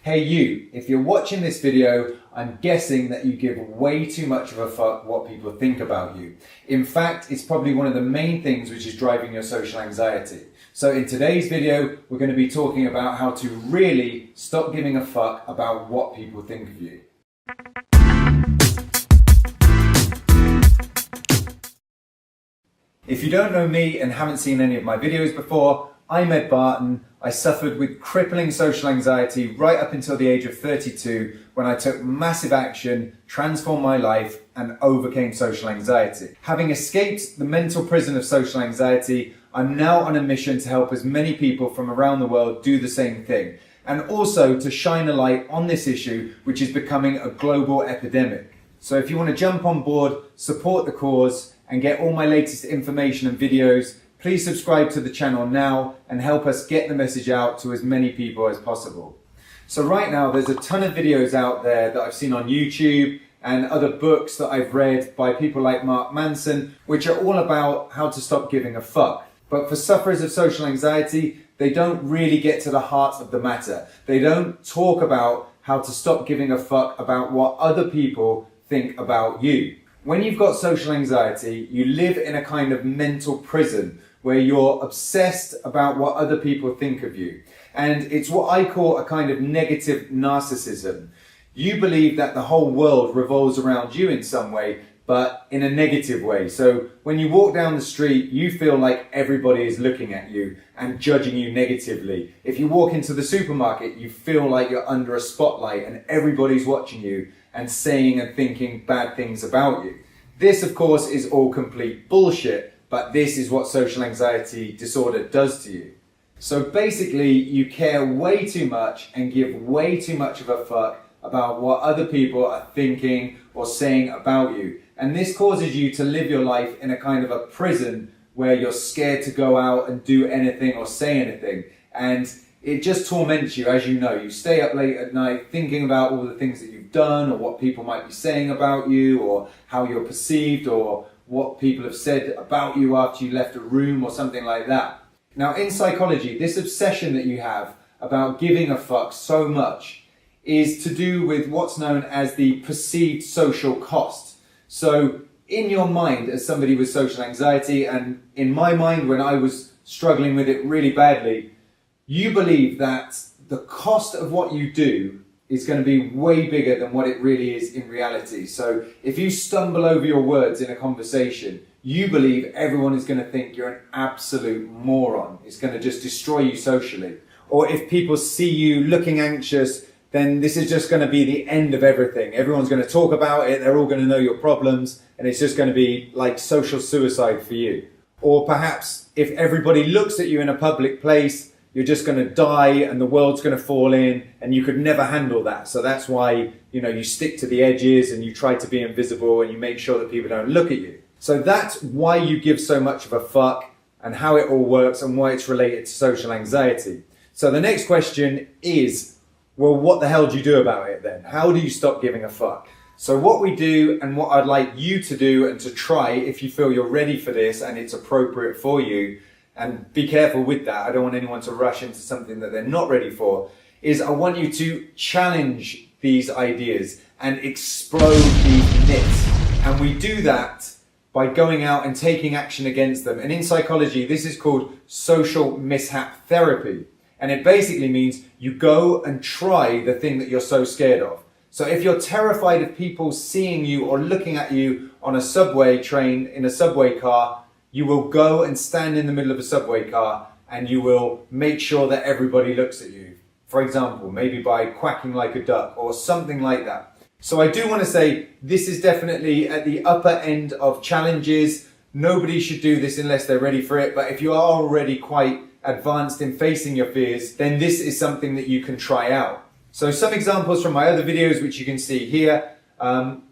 Hey you, if you're watching this video, I'm guessing that you give way too much of a fuck what people think about you. In fact, it's probably one of the main things which is driving your social anxiety. So in today's video, we're going to be talking about how to really stop giving a fuck about what people think of you. If you don't know me and haven't seen any of my videos before, I'm Ed Barton. I suffered with crippling social anxiety right up until the age of 32 when I took massive action, transformed my life and overcame social anxiety. Having escaped the mental prison of social anxiety, I'm now on a mission to help as many people from around the world do the same thing, and also to shine a light on this issue which is becoming a global epidemic. So if you want to jump on board, support the cause and get all my latest information and videos, please subscribe to the channel now and help us get the message out to as many people as possible. So right now there's a ton of videos out there that I've seen on YouTube and other books that I've read by people like Mark Manson, which are all about how to stop giving a fuck. But for sufferers of social anxiety, they don't really get to the heart of the matter. They don't talk about how to stop giving a fuck about what other people think about you. When you've got social anxiety, you live in a kind of mental prison where you're obsessed about what other people think of you. And it's what I call a kind of negative narcissism. You believe that the whole world revolves around you in some way, but in a negative way. So when you walk down the street, you feel like everybody is looking at you and judging you negatively. If you walk into the supermarket, you feel like you're under a spotlight and everybody's watching you and saying and thinking bad things about you. This, of course, is all complete bullshit. But this is what social anxiety disorder does to you. So basically, you care way too much and give way too much of a fuck about what other people are thinking or saying about you. And this causes you to live your life in a kind of a prison where you're scared to go out and do anything or say anything. And it just torments you, as you know. You stay up late at night thinking about all the things that you've done or what people might be saying about you or how you're perceived or what people have said about you after you left a room or something like that. Now in psychology, this obsession that you have about giving a fuck so much is to do with what's known as the perceived social cost. So in your mind as somebody with social anxiety, and in my mind when I was struggling with it really badly, you believe that the cost of what you do is going to be way bigger than what it really is in reality. So if you stumble over your words in a conversation, you believe everyone is going to think you're an absolute moron. It's going to just destroy you socially. Or if people see you looking anxious, then this is just going to be the end of everything. Everyone's going to talk about it. They're all going to know your problems. And it's just going to be like social suicide for you. Or perhaps if everybody looks at you in a public place, you're just going to die and the world's going to fall in and you could never handle that. So that's why, you stick to the edges and you try to be invisible and you make sure that people don't look at you. So that's why you give so much of a fuck and how it all works and why it's related to social anxiety. So the next question is, well, what the hell do you do about it then? How do you stop giving a fuck? So what we do and what I'd like you to do and to try if you feel you're ready for this and it's appropriate for you, and be careful with that, I don't want anyone to rush into something that they're not ready for, is I want you to challenge these ideas and explode these myths. And we do that by going out and taking action against them. And in psychology, this is called social mishap therapy. And it basically means you go and try the thing that you're so scared of. So if you're terrified of people seeing you or looking at you on a subway train, in a subway car, you will go and stand in the middle of a subway car and you will make sure that everybody looks at you. For example, maybe by quacking like a duck or something like that. So I do want to say this is definitely at the upper end of challenges. Nobody should do this unless they're ready for it. But if you are already quite advanced in facing your fears, then this is something that you can try out. So some examples from my other videos, which you can see here.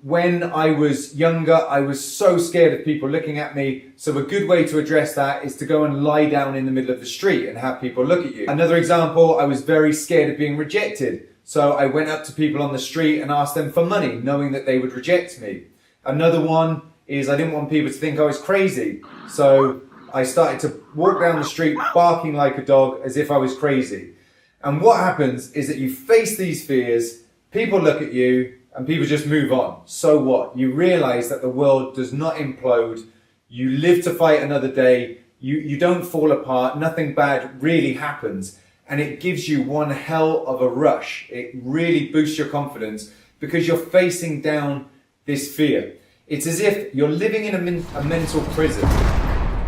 When I was younger, I was so scared of people looking at me. So a good way to address that is to go and lie down in the middle of the street and have people look at you. Another example, I was very scared of being rejected. So I went up to people on the street and asked them for money, knowing that they would reject me. Another one is I didn't want people to think I was crazy. So I started to walk down the street barking like a dog as if I was crazy. And what happens is that you face these fears, people look at you, and people just move on. So what? You realize that the world does not implode. You live to fight another day. You don't fall apart. Nothing bad really happens. And it gives you one hell of a rush. It really boosts your confidence because you're facing down this fear. It's as if you're living in a mental prison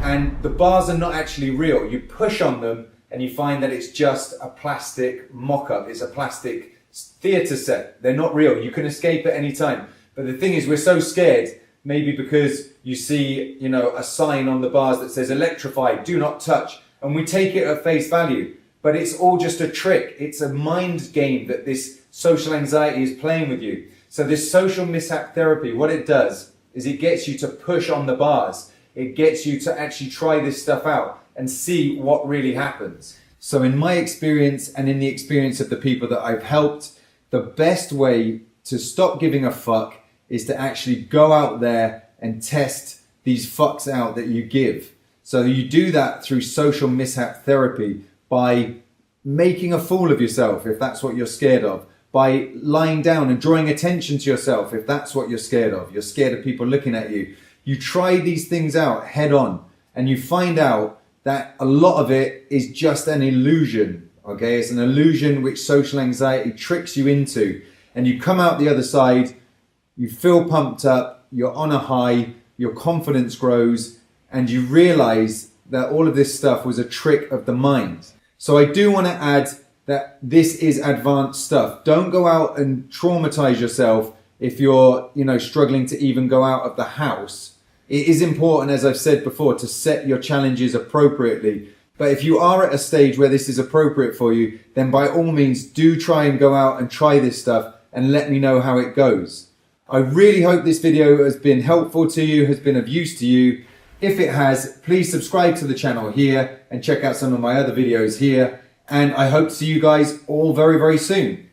and the bars are not actually real. You push on them and you find that it's just a plastic mock-up. It's a plastic theatre set. They're not real. You can escape at any time. But the thing is, we're so scared, maybe because you see, a sign on the bars that says electrified, do not touch. And we take it at face value. But it's all just a trick. It's a mind game that this social anxiety is playing with you. So this social mishap therapy, what it does is it gets you to push on the bars. It gets you to actually try this stuff out and see what really happens. So in my experience and in the experience of the people that I've helped, the best way to stop giving a fuck is to actually go out there and test these fucks out that you give. So you do that through social mishap therapy by making a fool of yourself if that's what you're scared of, by lying down and drawing attention to yourself if that's what you're scared of. You're scared of people looking at you. You try these things out head on and you find out that a lot of it is just an illusion, okay? It's an illusion which social anxiety tricks you into. And you come out the other side, you feel pumped up, you're on a high, your confidence grows, and you realize that all of this stuff was a trick of the mind. So I do want to add that this is advanced stuff. Don't go out and traumatize yourself if you're, struggling to even go out of the house. It is important, as I've said before, to set your challenges appropriately. But if you are at a stage where this is appropriate for you, then by all means do try and go out and try this stuff and let me know how it goes. I really hope this video has been helpful to you, has been of use to you. If it has, please subscribe to the channel here and check out some of my other videos here. And I hope to see you guys all very, very soon.